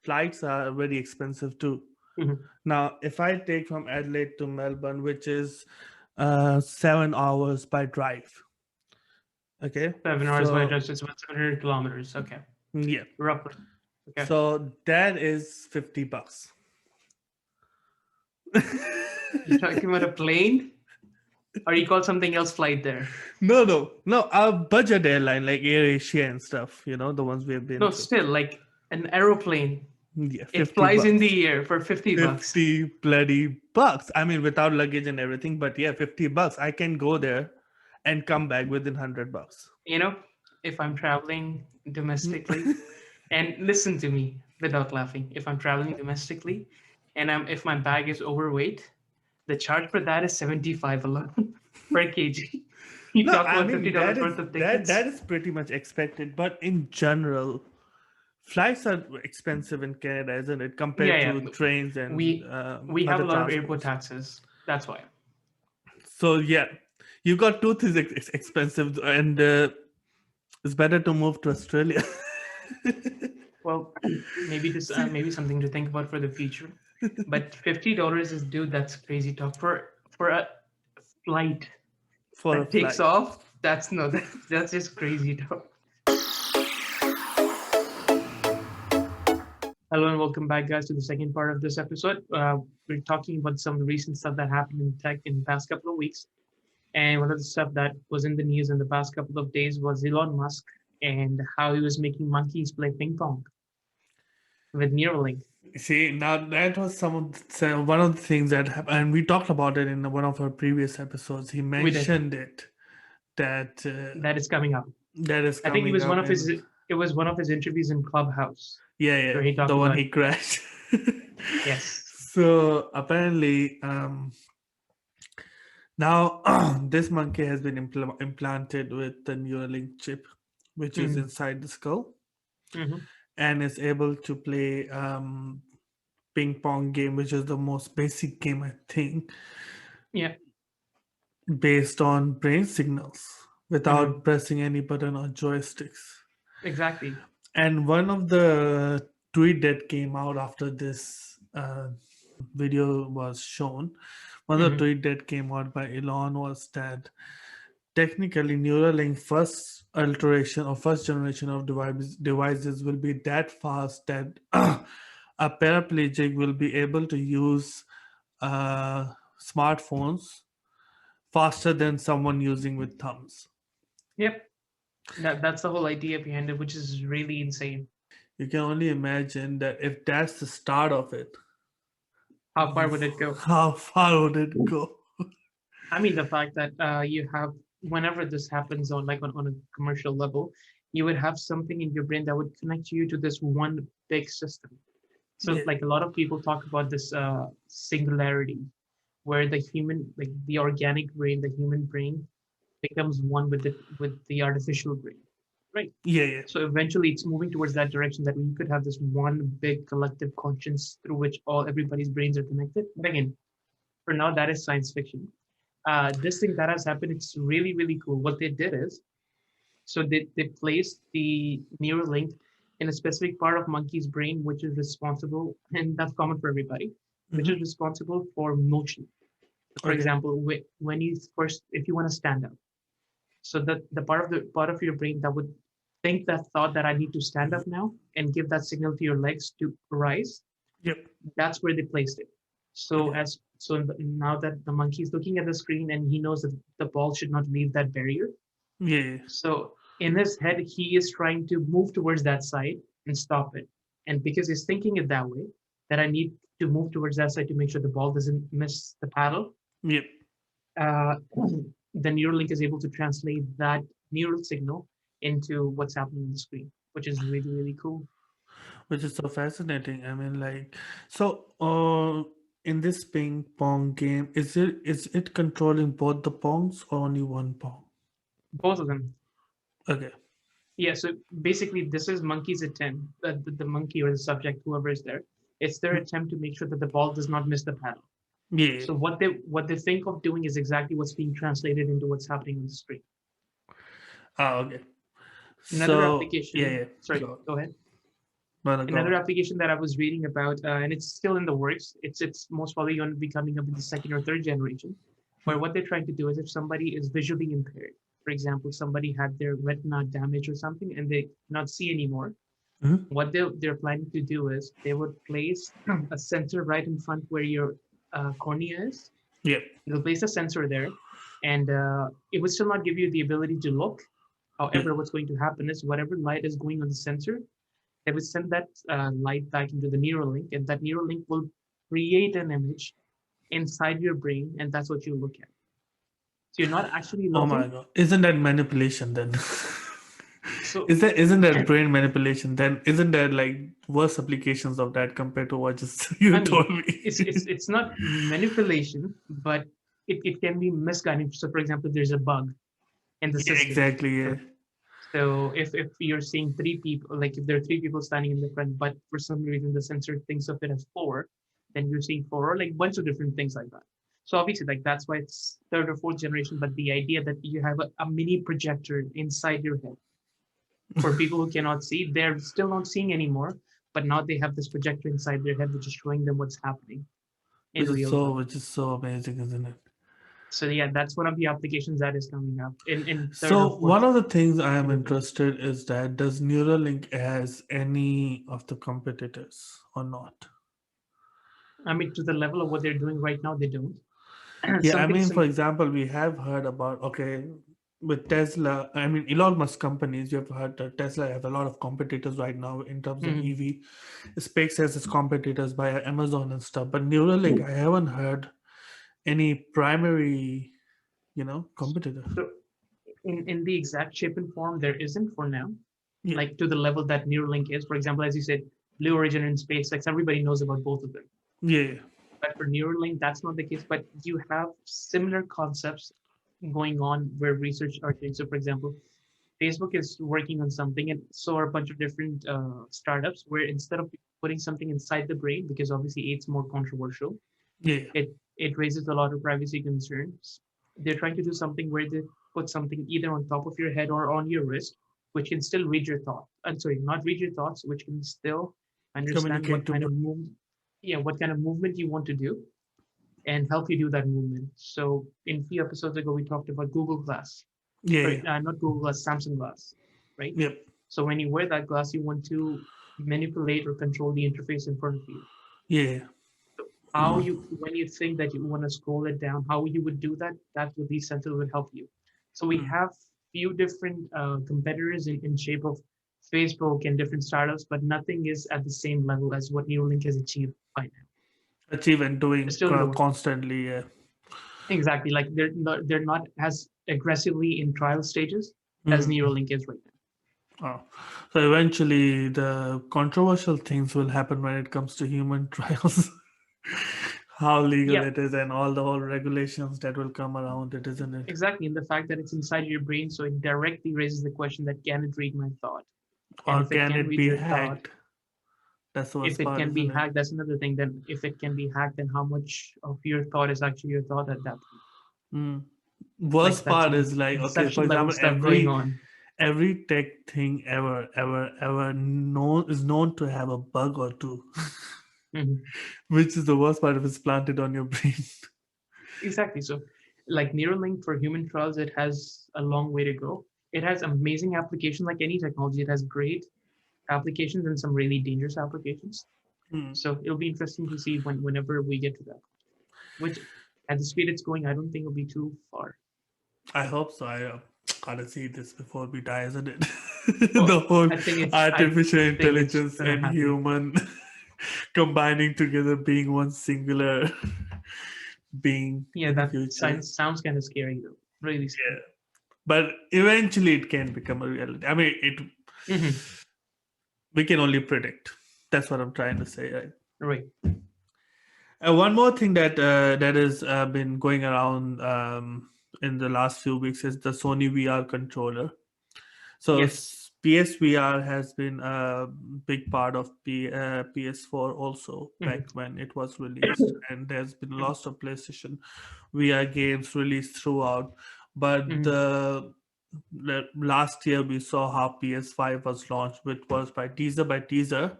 flights are very expensive too. Mhm. Now, if I take from Adelaide to Melbourne, which is 7 hours by drive, okay, 7 hours by so just it's about 700 kilometers. Okay, yeah, roughly. Okay. so that is $50. You talking about a plane? Or you call something else flight there? No, our budget airline like Air Asia and stuff, the ones we have been No, through. still like an aeroplane. Yeah, It 50 flies in bucks. the air for 50 bucks. 50 bloody bucks. I mean, without luggage and everything, but yeah, 50 bucks. I can go there and come back within 100 bucks. You know, if I'm traveling domestically, and listen to me without laughing, if I'm traveling domestically and if my bag is overweight, the charge for that is 75 alone per kg. You No, talk I about mean $50 worth of that tickets. is pretty much expected, but in general, flights are expensive in Canada, isn't it, Yeah, compared yeah. to trains and We we have other a lot of airport transports? taxes. That's why. So yeah, you got two things expensive, and it's better to move to Australia. Well, maybe this See, maybe something to think about for the future. But $50 is, dude, that's crazy talk for a flight for a that takes flight. off. That's no, that's just crazy talk. Hello and welcome back, guys, to the second part of this episode. We're talking about some of the recent stuff that happened in tech in the past couple of weeks. And one of the stuff that was in the news in the past couple of days was Elon Musk and how he was making monkeys play ping pong with Neuralink. See, now that was one of the things that happened, and we talked about it in one of our previous episodes. He We did. mentioned it that That is coming up. that is I think coming up, and it was one of his interviews in Clubhouse yeah, where he talked the one about, he crashed. yes. So apparently, now this monkey has been implanted with the Neuralink chip, which is Mm-hmm. inside the skull, Mm-hmm. and is able to play ping pong game, which is the most basic game I think, Yeah. based on brain signals Mm-hmm. without pressing any button or joysticks. Exactly. And one of the tweet that came out after this video was shown, one of the Mm-hmm. tweet that came out by Elon was that technically Neuralink first alteration or first generation of devices will be that fast that a paraplegic will be able to use smartphones faster than someone using with thumbs. Yep. That's the whole idea behind it, which is really insane. You can only imagine that if that's the start of it, How far would it go? how far would it go? I mean, the fact that you have, whenever this happens on a commercial level, you would have something in your brain that would connect you to this one big system. So Yeah, like a lot of people talk about this singularity, where the human, like the organic brain, the human brain becomes one with the artificial brain, right? yeah. So eventually it's moving towards that direction that we could have this one big collective conscience through which everybody's brains are connected. But again, for now, that is science fiction. This thing that has happened, it's really, really cool. What they did is, so they placed the Neuralink in a specific part of monkey's brain, which is responsible, and that's common for everybody, which is Hmm. responsible for motion. For Okay. example, when you first, if you want to stand up, so that the part of your brain that would think that thought that I need to stand up now and give that signal to your legs to rise, Yep. that's where they placed it. So Okay. as so now that the monkey is looking at the screen and he knows that the ball should not leave that barrier, Yeah. so in his head he is trying to move towards that side and stop it. And because he's thinking it that way, that I need to move towards that side to make sure the ball doesn't miss the paddle, Yep. uh, the Neuralink is able to translate that neural signal into what's happening on the screen, which is really, really cool. Which is so fascinating. I mean, like, so in this ping pong game, is it controlling both the pongs or only one pong? Both of them. Okay. Yeah, so basically, this is monkey's attempt, the monkey or the subject, whoever is there, it's their attempt to make sure that the ball does not miss the paddle. Yeah. So what they think of doing is exactly what's being translated into what's happening on the screen. Ah, okay. Another So yeah, application, yeah. sorry, Go. go ahead. No, no, go Another on. application that I was reading about, and it's still in the works. It's most probably going to be coming up in the second or third generation, where what they're trying to do is if somebody is visually impaired, for example, somebody had their retina damaged or something, and they cannot see anymore. Mhm. What they're planning to do is they would place a sensor right in front where your cornea is. Yep. They'll place a sensor there, and it would still not give you the ability to look. Yeah. However, what's going to happen is whatever light is going on the sensor, they will send that light back into the Neuralink, and that Neuralink will create an image inside your brain, and that's what you look at. So you're not actually Oh my looking. god. Isn't that manipulation then? So Isn't that brain manipulation? Then isn't there like worse applications of that compared to what just you I told mean, me? it's not manipulation, but it can be misguided. So for example, there's a bug in the Yeah, system. exactly. Yeah. So if you're seeing three people, like if there are three people standing in the front, but for some reason the sensor thinks of it as four, then you're seeing four, or like a bunch of different things like that. So obviously, like that's why it's third or fourth generation. But the idea that you have a mini projector inside your head for people who cannot see, they're still not seeing anymore, but now they have this projector inside their head, which is showing them what's happening in real time. Which is so amazing, isn't it? So yeah, that's one of the applications that is coming up in third or So one fourth of the things I am generation. interested is that does Neuralink has any of the competitors or not? I mean, to the level of what they're doing right now, they don't. Yeah, I Something mean, for similar. example, we have heard about okay, with Tesla. I mean, Elon Musk companies. You have heard that Tesla have a lot of competitors right now in terms of Mhm. EV. SpaceX has its competitors by Amazon and stuff. But Neuralink, I haven't heard any primary, competitor. So in the exact shape and form, there isn't for now, Yeah, like to the level that Neuralink is. For example, as you said, Blue Origin and SpaceX, everybody knows about both of them. yeah, But for Neuralink, that's not the case. But you have similar concepts going on where research are doing. So, for example, Facebook is working on something, and so are a bunch of different startups where instead of putting something inside the brain, because obviously it's more controversial, yeah. it raises a lot of privacy concerns. They're trying to do something where they put something either on top of your head or on your wrist, which can still read your thoughts. I'm sorry, not read your thoughts, which can still understand Communicate what to kind me. of yeah, what kind of movement you want to do and help you do that movement. So in a few episodes ago, we talked about Google Glass, Yeah, sorry, not Google Glass, Samsung Glass, right? yep. So when you wear that glass, you want to manipulate or control the interface in front of you. Yeah, How you, when you think that you want to scroll it down, how you would do that, that's what these sensors would help you. So we mm. have few different competitors in shape of Facebook and different startups, but nothing is at the same level as what Neuralink has achieved by now. Achieve and They're doing still in the work. constantly. Yeah. Exactly, like they're not as aggressively in trial stages as Mm. Neuralink is right now. Oh. So eventually, the controversial things will happen when it comes to human trials. How legal Yeah, it is, and all the whole regulations that will come around it, isn't it? exactly. And the fact that it's inside your brain, so it directly raises the question that can it read my thought? And Or if it can can it read be your thought, hacked? That's the if worst it part, can be isn't it? hacked, that's another thing. Then if it can be hacked, then how much of your thought is actually your thought at that point? Mm. Like Worst that's part some is like okay, for inception level example, stuff going on. every tech thing ever known is known to have a bug or two, Mhm. which is the worst part if it's planted on your brain. Exactly. So, like Neuralink for human trials, it has a long way to go. It has amazing applications, like any technology. It has great applications and some really dangerous applications. Mm. So it'll be interesting to see whenever we get to that. Which, at the speed it's going, I don't think it'll be too far. I hope so. I gotta see this before we die, isn't it? Well, The whole I artificial think it's intelligence gonna and happen. human combining together, being one singular being Yeah, in the that future. sounds kind of scary though. Really scary. Yeah, but eventually it can become a reality. I mean, it Hmm. we can only predict. That's what I'm trying to say. Right? Right. One more thing that has been going around in the last few weeks is the Sony VR controller. So Yes. PSVR has been a big part of PS4 also Hmm. back when it was released, and there's been lots of PlayStation VR games released throughout. But Hmm. the last year we saw how PS5 was launched, which was by teaser,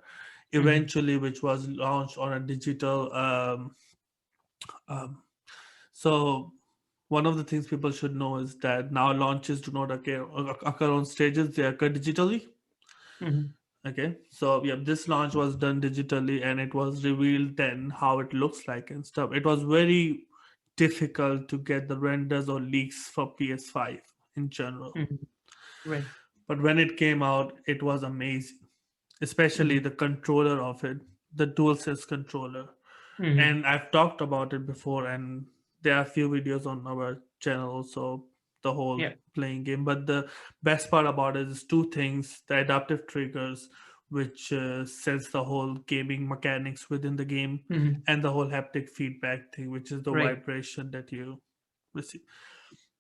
Mm-hmm. eventually, which was launched on a digital. Um, so one of the things people should know is that now launches do not occur on stages; they occur digitally. Mm-hmm. Okay, so yeah, this launch was done digitally, and it was revealed then how it looks like and stuff. It was very difficult to get the renders or leaks for PS5 in general, Mm-hmm. Right. but when it came out, it was amazing, especially Mm-hmm. the controller of it, the DualSense controller. Mm-hmm. And I've talked about it before, and there are a few videos on our channel also, the whole Yeah. playing game. But the best part about it is two things: the adaptive triggers, which sets the whole gaming mechanics within the game, Mm-hmm. and the whole haptic feedback thing, which is the Right. vibration that you receive.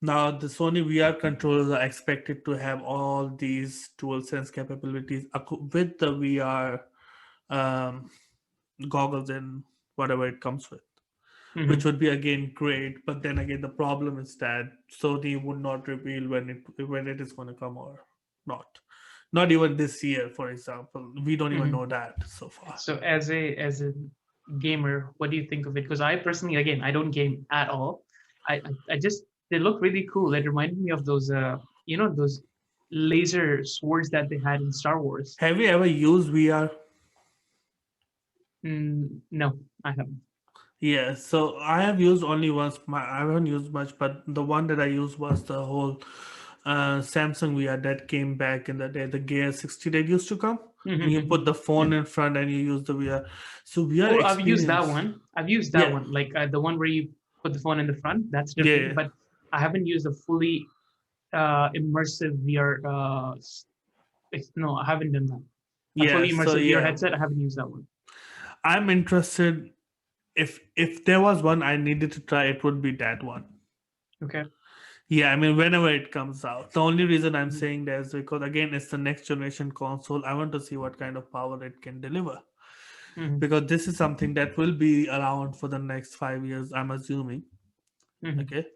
Now, the Sony VR controllers are expected to have all these dual sense capabilities with the VR um, goggles and whatever it comes with, which Mm-hmm. would be again great. But then again, the problem is that Sony would not reveal when it is going to come or not. Not even this year, for example. We don't even Mm-hmm. know that so far. So as a gamer, what do you think of it? Because I personally, again, I don't game at all. I just they look really cool. It reminded me of those those laser swords that they had in Star Wars. Have you ever used VR? No, I haven't. Yeah, so I have used only once. I haven't used much, but the one that I used was the whole Samsung VR that came back in the day, the Gear 60 that used to come, and you put Mm-hmm. the Yeah. phone in front and you use the VR. So VR Oh, I've used that experience, one. I've used that yeah, one, like the one where you put the phone in the front. That's different, yeah, but I haven't used a fully immersive VR. No, I haven't done that. A yeah. fully So immersive VR yeah, headset. I haven't used that one. I'm interested. If there was one I needed to try, it would be that one. Okay. Yeah, I mean, whenever it comes out. The only reason I'm saying that is because, again, it's the next generation console. I want to see what kind of power it can deliver. Mm-hmm. Because this is something that will be around for the next 5 years, I'm assuming. Mm-hmm. Okay.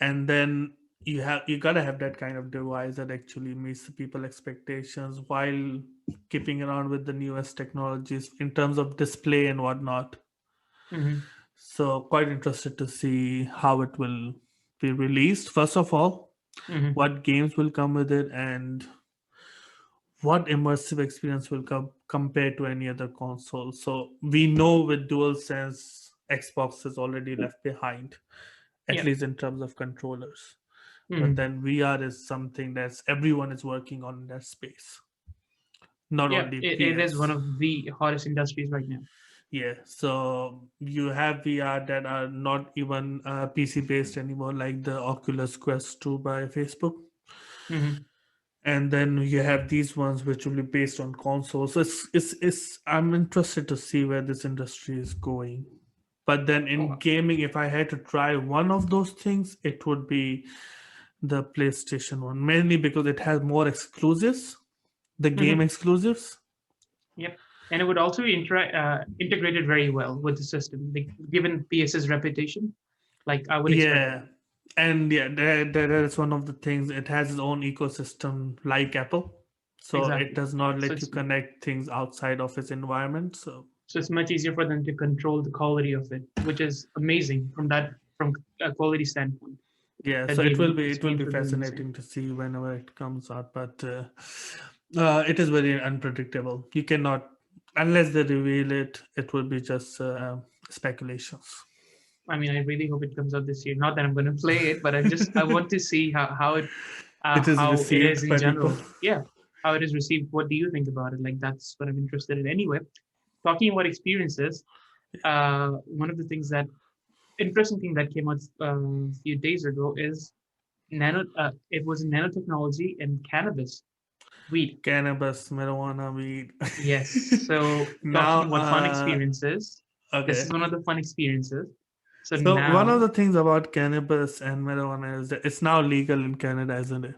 And then you gotta have that kind of device that actually meets the people expectations while keeping around with the newest technologies in terms of display and whatnot. Mm-hmm. So quite interested to see how it will be released. First of all, Mm-hmm. what games will come with it, and what immersive experience will come compared to any other console. So we know with DualSense, Xbox is already left behind, at Yeah. least in terms of controllers. But Mm-hmm. then VR is something that's everyone is working on in that space, not Yeah. only It is one PS. of the hottest industries right now. Yeah, so you have VR that are not even PC based anymore, like the Oculus Quest 2 by Facebook. Mm-hmm. And then you have these ones which will be based on consoles. So it's I'm interested to see where this industry is going. But then Oh, in wow. gaming, if I had to try one of those things, it would be the PlayStation one, mainly because it has more exclusives, the game Mm-hmm. exclusives. Yep. And it would also be integrated very well with the system, like, given PS's reputation. Like I would expect Yeah, that. and yeah, that is one of the things. It has its own ecosystem like Apple, so it Exactly. does not So let you it's connect things outside of its environment. So so it's much easier for them to control the quality of it, which is amazing from a quality standpoint. yeah, That so the it will experience be would be amazing. fascinating to see whenever it comes out, but it is very unpredictable. You cannot, unless they reveal it, it will be just speculations. I mean, I really hope it comes out this year. Not that I'm going to play it, but I want to see It is how it is received in by people. general. Yeah, how it is received. What do you think about it? Like that's what I'm interested in. Anyway, talking about experiences, one of the things that interesting thing that came out a few days ago is nano. It was nanotechnology and cannabis weed. Cannabis, marijuana, weed. Yes. So Now, talking about fun experiences, this okay. is one of the fun experiences. So So one of now the things about cannabis and marijuana is that it's now legal in Canada, isn't it?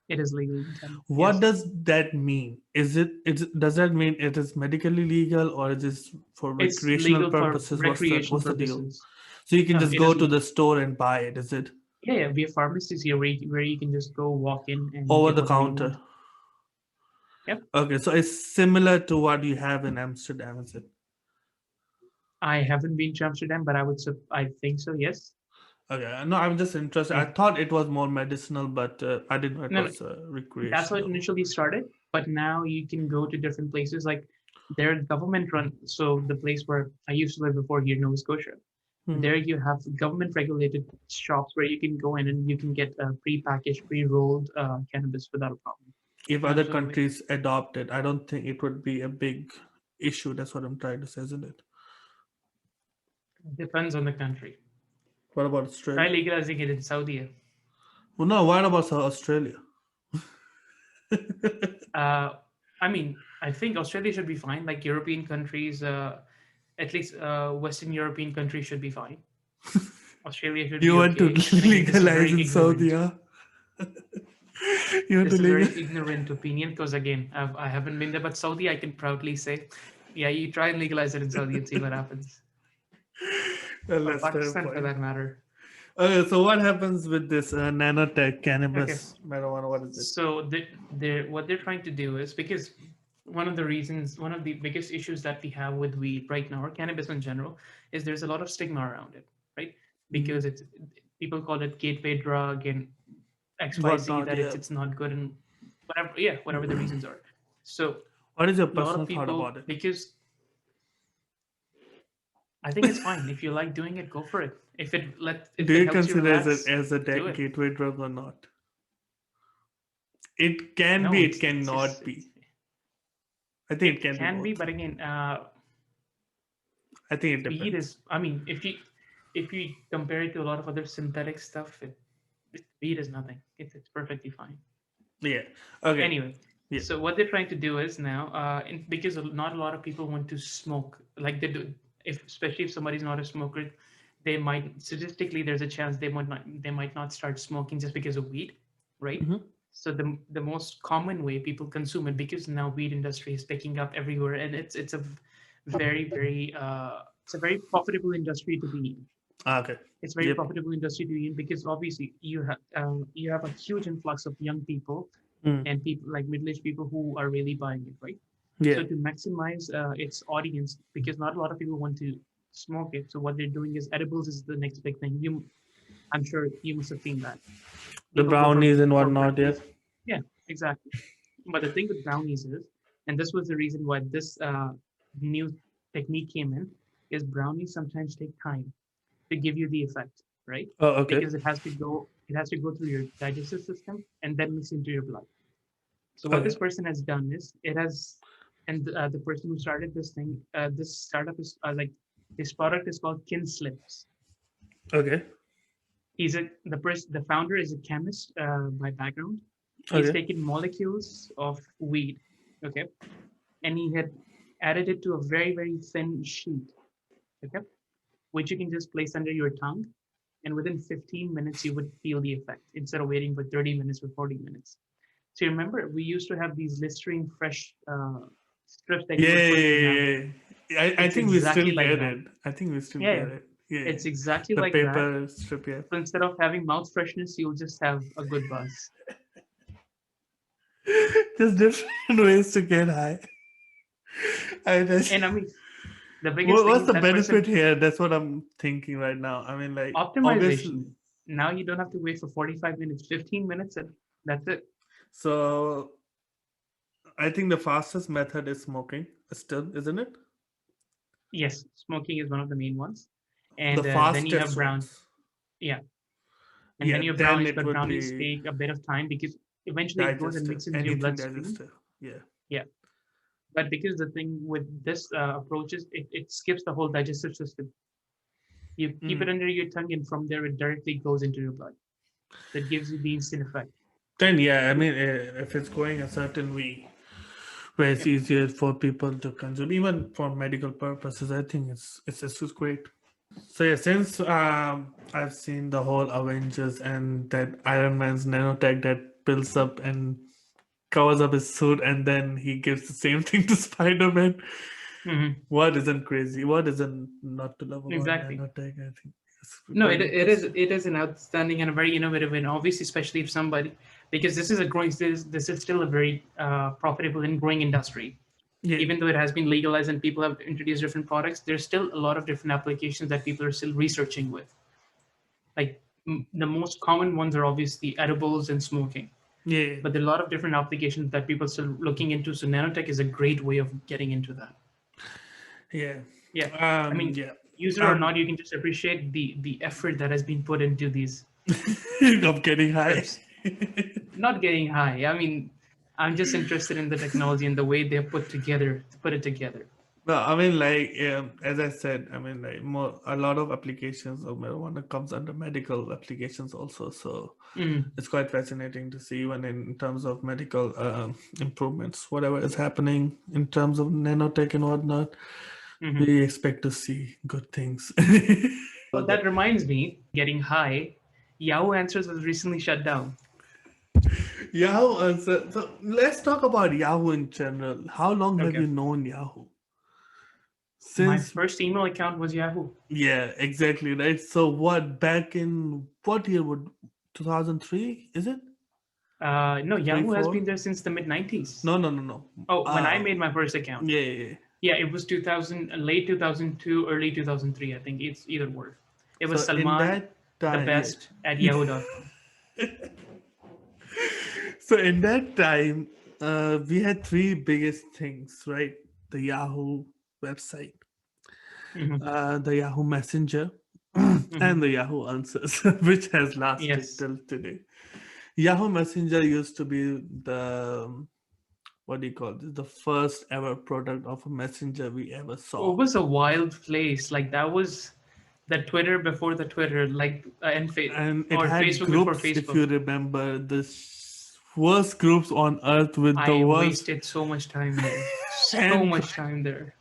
it is legal in Canada. What Yes. does that mean? Does that mean it is medically legal or is this for It's recreational legal for purposes? recreational What's the deal? purposes. So you can No, just it go is to legal. the store and buy it, is it? Yeah, yeah. We have pharmacies here where you can just go walk in and Over get the whatever you want. counter. Yep. Okay, so it's similar to what you have in Amsterdam, is it? I haven't been to Amsterdam, but I think so. Yes. Okay, no, I'm just interested. I Yeah. thought it was more medicinal, but I didn't know it No, no, was that's how it recreational. initially started. But now you can go to different places. Like they're government run. So the place where I used to live before here, Nova Scotia, Hmm. there you have government regulated shops where you can go in and you can get pre-packaged, pre-rolled cannabis without a problem. If other Absolutely. countries adopt it, I don't think it would be a big issue. That's what I'm trying to say, isn't it? Depends on the country. What about Try Australia? legalizing it in Saudi. Well, no, what about Australia? Uh, I mean, I think Australia should be fine. Like European countries, at least Western European countries should be fine. Australia should You be want to okay. And again, this is legalize very in Saudi, ignorant. huh? You want to This is very legalize? ignorant opinion because again, I haven't been there, but Saudi, I can proudly say, yeah, you try and legalize it in Saudi and see what happens. Well, Or that's fair Pakistan, for point. that matter. Okay, so what happens with this nanotech Okay, cannabis marijuana? What is it? so what they're trying to do is because one of the biggest issues that we have with weed right now or cannabis in general is there's a lot of stigma around it, right? Mm-hmm. Because it's people call it gateway drug and What XYZ not? that Yeah. it's not good and whatever, yeah, whatever the reasons are. So What is your a lot of personal thought people, about it? because I think it's fine. If you like doing it, go for it. If Do it you helps you consider relax, as a do it. gateway drug or not? It can No, be, it it's just cannot be. I think it it can be can be, both. but again, I think it weed depends. is. I mean, if you compare it to a lot of other synthetic stuff, weed is nothing. It's perfectly fine. Yeah. Okay. Anyway, Yeah. so what they're trying to do is now, because not a lot of people want to smoke, like they do, if especially if somebody's not a smoker, they might statistically there's a chance they might not start smoking just because of weed, right? Hmm. So the most common way people consume it because now weed industry is picking up everywhere and it's a very it's a very profitable industry to be in. Okay. It's very Yep. profitable industry to be in because obviously you have a huge influx of young people Mm. and people like middle-aged people who are really buying it, right? Yeah. So to maximize its audience, because not a lot of people want to smoke it, so what they're doing is edibles is the next big thing. I'm sure you must have seen that. The People go brownies and for whatnot. Yeah. breakfast. Yeah, exactly. But the thing with brownies is, and this was the reason why this new technique came in, is brownies sometimes take time to give you the effect, right? Oh, okay. Because it has to go through your digestive system and then mix into your blood. So what Okay. this person has done is it has, and the person who started this thing, this startup is his product is called Kin Slips. Okay. The founder is a chemist by background. He's Okay. taken molecules of weed, okay, and he had added it to a very thin sheet, okay, which you can just place under your tongue, and within 15 minutes you would feel the effect instead of waiting for 30 minutes or 40 minutes. So you remember we used to have these Listerine fresh strips that you Yeah, would yeah, put in your yeah, mouth. yeah, yeah. I It's think we still exactly like get that. it. I think we still Yeah, get it. Yeah, it's yeah. exactly The like that. paper strip. Yeah. So instead of having mouth freshness, you'll just have a good buzz. Just different ways to get high. I just, And I mean, the biggest thing what's is the that benefit person here? That's what I'm thinking right now. I mean, like, obviously. optimization. Now you don't have to wait for 45 minutes, 15 minutes, and that's it. So I think the fastest method is smoking, still, isn't it? Yes, smoking is one of the main ones. The And then you have fastest brown. ones. Yeah. And Yeah, then you have then brownies, it but would brownies be take a bit of time because eventually it goes and digestive. mixes into your Anything bloodstream. digestive. Yeah. Yeah. But because the thing with this approach is it skips the whole digestive system. You keep it Mm. under your tongue, and from there it directly goes into your blood. That gives you the instant effect. Then yeah, I mean, if it's going a certain way, where it's Yep. easier for people to consume, even for medical purposes, I think it's just great. So yeah, since I've seen the whole Avengers and that Iron Man's nanotech that builds up and covers up his suit, and then he gives the same thing to Spider Man. Hmm. What isn't crazy? What isn't not to love about Exactly. nanotech? I think It's No, quite interesting. it is an outstanding and a very innovative, and obviously, especially if somebody, because this is a growing, this is still a very profitable and growing industry. Yeah, Even though it has been legalized and people have introduced different products, there's still a lot of different applications that people are still researching with. Like the most common ones are obviously edibles and smoking, yeah, but there are a lot of different applications that people are still looking into. So nanotech is a great way of getting into that. yeah. Yeah, I mean, Yeah. use it or Um, not, you can just appreciate the effort that has been put into these of getting high. trips. Not getting high. I mean, I'm just interested in the technology and the way they're put together to put it together. No, I mean, like, as I said, I mean, like, a lot of applications of marijuana comes under medical applications also. So Mm-hmm. it's quite fascinating to see even in terms of medical improvements, whatever is happening in terms of nanotech and whatnot, Mm-hmm. we expect to see good things. Well, that reminds me, getting high, Yahoo Answers was recently shut down. Yahoo answer. So let's talk about Yahoo in general. How long have Okay. you known Yahoo? My Since first email account was Yahoo. Yeah, exactly, right. So what back in what year would 2003, is it? No, Three, Yahoo has been four? there since the mid 90s. No, no, no, no. Oh, when I made my first account. Yeah, yeah, yeah. Yeah, it was 2000, late 2002, early 2003. I think it's either word. It was So in Salman, that the time, best at yeah. yahoo.com. So in that time, we had three biggest things, right? The Yahoo website, Mm-hmm. the Yahoo Messenger, Mm-hmm. and the Yahoo Answers, which has lasted Yes. till today. Yahoo Messenger used to be the what do you call this? The first ever product of a messenger we ever Oh, saw. it was a wild place. Like that was the Twitter before the Twitter, like And it or had Facebook before groups, if Facebook. you remember, the worst groups on earth with the I worst. wasted so much time there. So And much time there.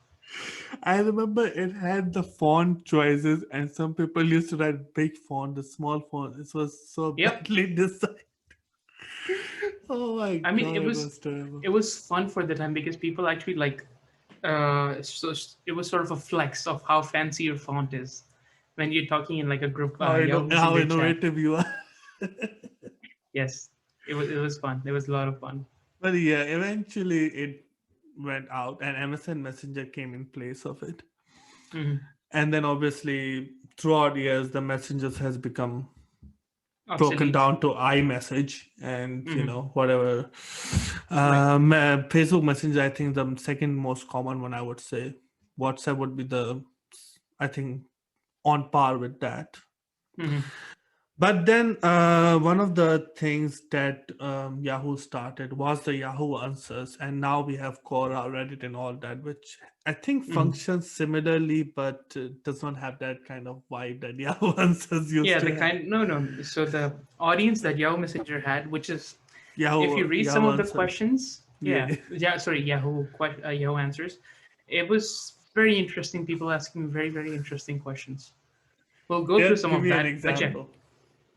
I remember it had the font choices, and some people used to write big font, the small font. It was so Yep. badly designed. Oh my I mean, god, it was terrible. it was fun for the time because people actually like so it was sort of a flex of how fancy your font is when you're talking in like a group Yahoo How Messenger chat. innovative you are. Yes, it was fun. It was a lot of fun. But yeah, eventually it went out, and MSN Messenger came in place of it. Hmm. And then obviously throughout years, the messengers has become broken Obsolete. down to iMessage and Hmm. whatever. Right. Facebook Messenger, I think the second most common one, I would say. WhatsApp would be the, I think, on par with that. Hmm. But then one of the things that Yahoo started was the Yahoo Answers, and now we have Quora, Reddit, and all that, which I think Hmm. functions similarly, but does not have that kind of vibe that Yahoo Answers used Yeah, to the have. kind no. So the audience that Yahoo Messenger had, which is if you read some Yahoo of the Answers, questions, yeah. sorry, Yahoo Answers, it was very interesting. People asking very interesting questions. We'll go Yeah, through some give of me an that, but yeah. example.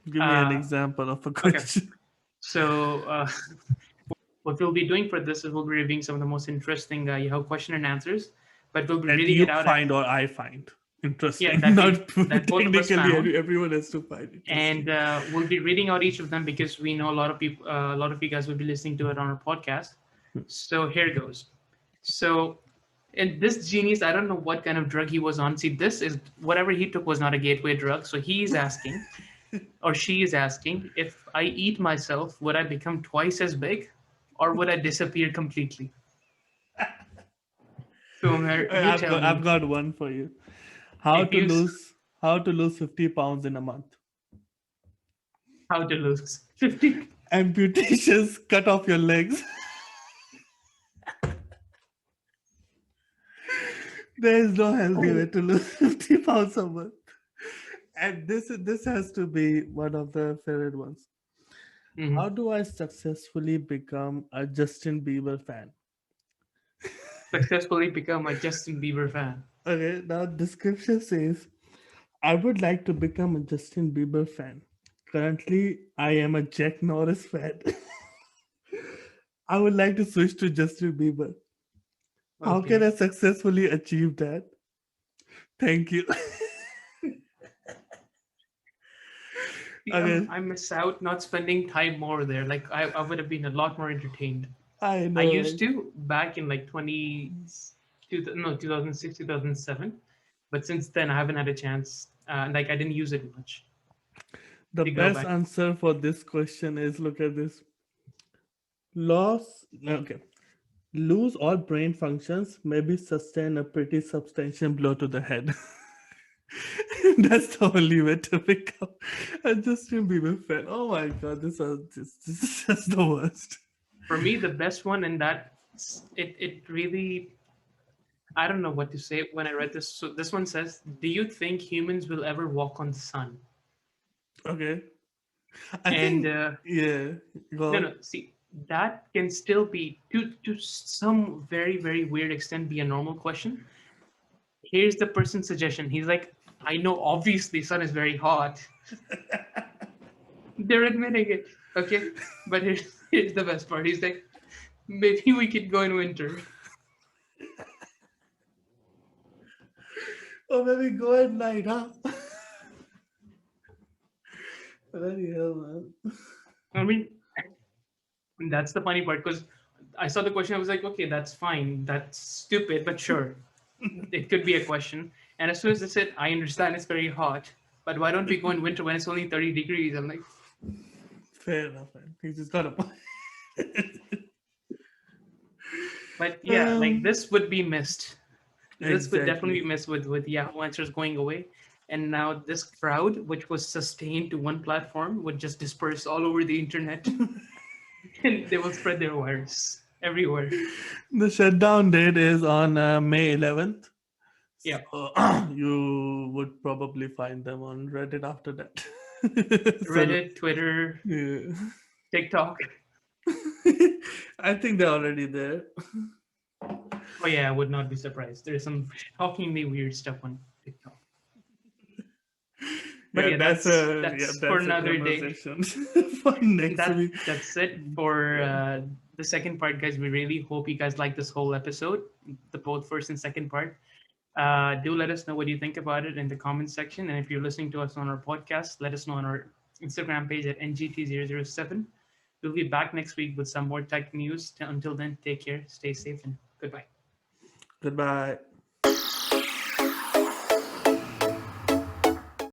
Give me an Uh, example of a okay, question so what we'll be doing for this is we'll be reviewing some of the most interesting Yahoo question and answers, but we'll be that reading you it out at find or I find yeah interesting. that we Not that both of us technically, found, everyone has to find interesting. and we'll be reading out each of them because we know a lot of people, a lot of you guys will be listening to it on our podcast. So here goes. So, and this genius, I don't know what kind of drug he was on. See, this is whatever he took was not a gateway drug. So he's asking, or she is asking, if I eat myself, would I become twice as big, or would I disappear completely? So, Umair, you tell I've me got one for you. How if to you lose how to lose 50 pounds in a month. how to lose 50. Amputations, cut off your legs. There is no healthy way to lose 50 pounds a month. And this has to be one of the favorite ones. How Mhm. do I successfully become a Justin Bieber fan? Successfully become a Justin Bieber fan. Okay, now description says I would like to become a Justin Bieber fan. Currently, I am a Jack Norris fan. I would like to switch to Justin Bieber. How can Okay. I successfully achieve that? Thank you. See, Okay, I miss out not spending time more there. Like I would have been a lot more entertained. I I know, used right? to back in like 2006, 2007. But since then, I haven't had a chance. Like I didn't use it much The to go best back. answer for this question is look at this. Loss, okay. Lose all brain functions, maybe sustain a pretty substantial blow to the head. That's the only way to pick up. And Justin Bieber fan. Oh my god, this is just the worst. For me, the best one, and that it really, I don't know what to say when I read this. So this one says, "Do you think humans will ever walk on the sun?" Okay. I And think, yeah, go no, on. no. See, that can still be to some very weird extent be a normal question. Here's the person's suggestion. He's like, I know obviously sun is very hot. They're admitting it. Okay. But here's the best part. He's like, maybe we could go in winter. Or maybe go at night, huh? Bloody hell, man. I mean, that's the funny part because I saw the question. I was like, okay, that's fine. That's stupid, but sure. It could be a question. And as soon as they said, I understand it's very hot, but why don't we go in winter when it's only 30 degrees? I'm like, Fair enough, man. He's just got a point. but yeah, like um, this would be missed. This would definitely exactly. be missed with Yahoo Answers going away. And now this crowd, which was sustained to one platform, would just disperse all over the internet and they will spread their wires everywhere. The shutdown date is on May 11th. Yeah. So you would probably find them on Reddit after that. So, Reddit, Twitter, yeah. TikTok. I think they're already there. Oh yeah, I would not be surprised. There's some shockingly weird stuff on TikTok. But Yeah, yeah, that's for that's a another day. conversation for next week. That's it for Yeah. the second part, guys. We really hope you guys like this whole episode, the both first and second part. Do let us know what you think about it in the comments section. And if you're listening to us on our podcast, let us know on our Instagram page at NGT007. We'll be back next week with some more tech news. Until then, take care, stay safe, and goodbye. Goodbye.